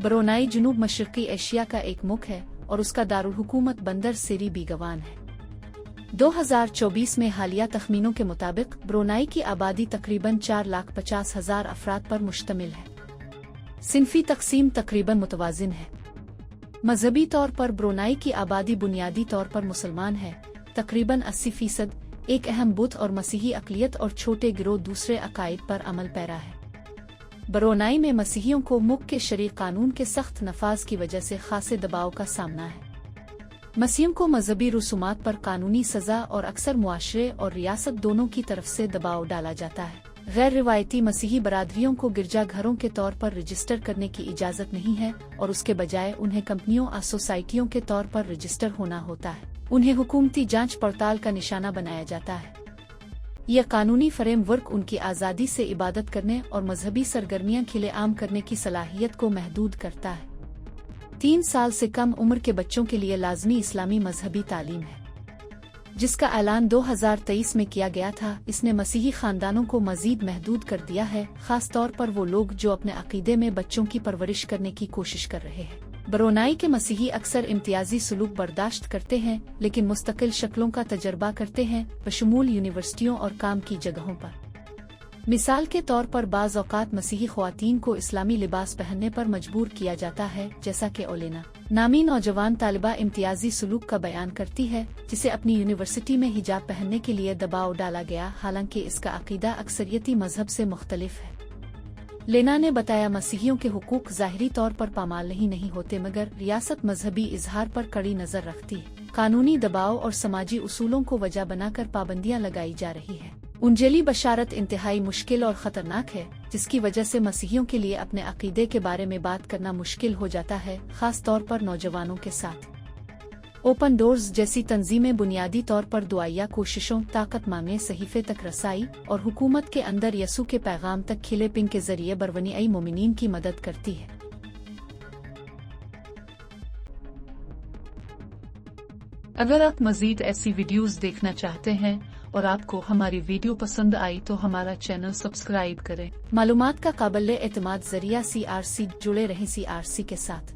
Brunei जुनूब मशरक़ी Asia का एक मुल्क है और उसका दारुल हुकूमत बंदर सेरी बीगवान है। 2024 में हालिया तखमीनों के मुताबिक ब्रुनाई की आबादी तकरीबन 4,50,000 अफराद पर मुश्तमिल है। सिंफी तकसीम तकरीबन मुतवाजिन है। मजहबी तौर पर ब्रुनाई की आबादी बुनियादी तौर पर मुसलमान है, तकरीबन 80%, एक अहम बुत और मसीही अक़लियत और छोटे गिरोह दूसरे अकायद पर अमल पैरा है। ब्रुनाई में मसीहियों को मुल्क के शरीय कानून के सख्त नफाज की वजह से खासे दबाव का सामना है। मसीहियों को मजहबी रसूमात पर कानूनी सज़ा और अक्सर मुआशरे और रियासत दोनों की तरफ से दबाव डाला जाता है। गैर रिवायती मसीही बरादरियों को गिरजाघरों के तौर पर रजिस्टर करने की इजाज़त नहीं है और उसके बजाय उन्हें कंपनियों और सोसाइटियों के तौर पर रजिस्टर होना होता है। उन्हें हुकूमती जांच पड़ताल का निशाना बनाया जाता है। यह कानूनी फ्रेमवर्क उनकी आज़ादी से इबादत करने और मजहबी सरगर्मियां खिलेआम करने की सलाहियत को महदूद करता है। 3 साल से कम उम्र के बच्चों के लिए लाजमी इस्लामी मजहबी तालीम है, जिसका ऐलान 2023 में किया गया था। इसने मसीही खानदानों को मजीद महदूद कर दिया है, खास तौर पर वो लोग जो अपने अकीदे में बच्चों की परवरिश करने की कोशिश कर रहे हैं। ब्रुनाई के मसीही अक्सर इम्तियाजी सलूक बर्दाश्त करते हैं, लेकिन मुस्तकिल शक्लों का तजर्बा करते हैं, बशमूल यूनिवर्सिटियों और काम की जगहों पर। मिसाल के तौर पर बाज़ औक़ात मसीही ख़वातीन को इस्लामी लिबास पहनने पर मजबूर किया जाता है, जैसा कि ओलेना नामी नौजवान तालिबा इम्तियाजी सलूक का बयान करती है, जिसे अपनी यूनिवर्सिटी में हिजाब पहनने के लिए दबाव डाला गया, हालांकि इसका अक़ीदा अक्सरियती मजहब से मुख्तलिफ है। लेना ने बताया, मसीहियों के हुकूक ज़ाहिरी तौर पर पामाल नहीं होते, मगर रियासत मजहबी इजहार पर कड़ी नज़र रखती है। कानूनी दबाव और समाजी उसूलों को वजह बनाकर पाबंदियां लगाई जा रही है। उनजेली बशारत इंतहाई मुश्किल और ख़तरनाक है, जिसकी वजह से मसीहियों के लिए अपने अक़ीदे के बारे में बात करना मुश्किल हो जाता है, ख़ास तौर पर नौजवानों के साथ। ओपन डोर्स जैसी तंजीमें बुनियादी तौर पर दुआया कोशिशों, ताकत मांगे सहीफे तक रसाई और हुकूमत के अंदर यसू के पैगाम तक खिले पिंग के जरिए बरवनी मोमिनीन की मदद करती है। अगर आप मजीद ऐसी वीडियोस देखना चाहते हैं और आपको हमारी वीडियो पसंद आई तो हमारा चैनल सब्सक्राइब करें। मालूमात का काबिल एतमाद जरिया CRC जुड़े रहें CRC के साथ।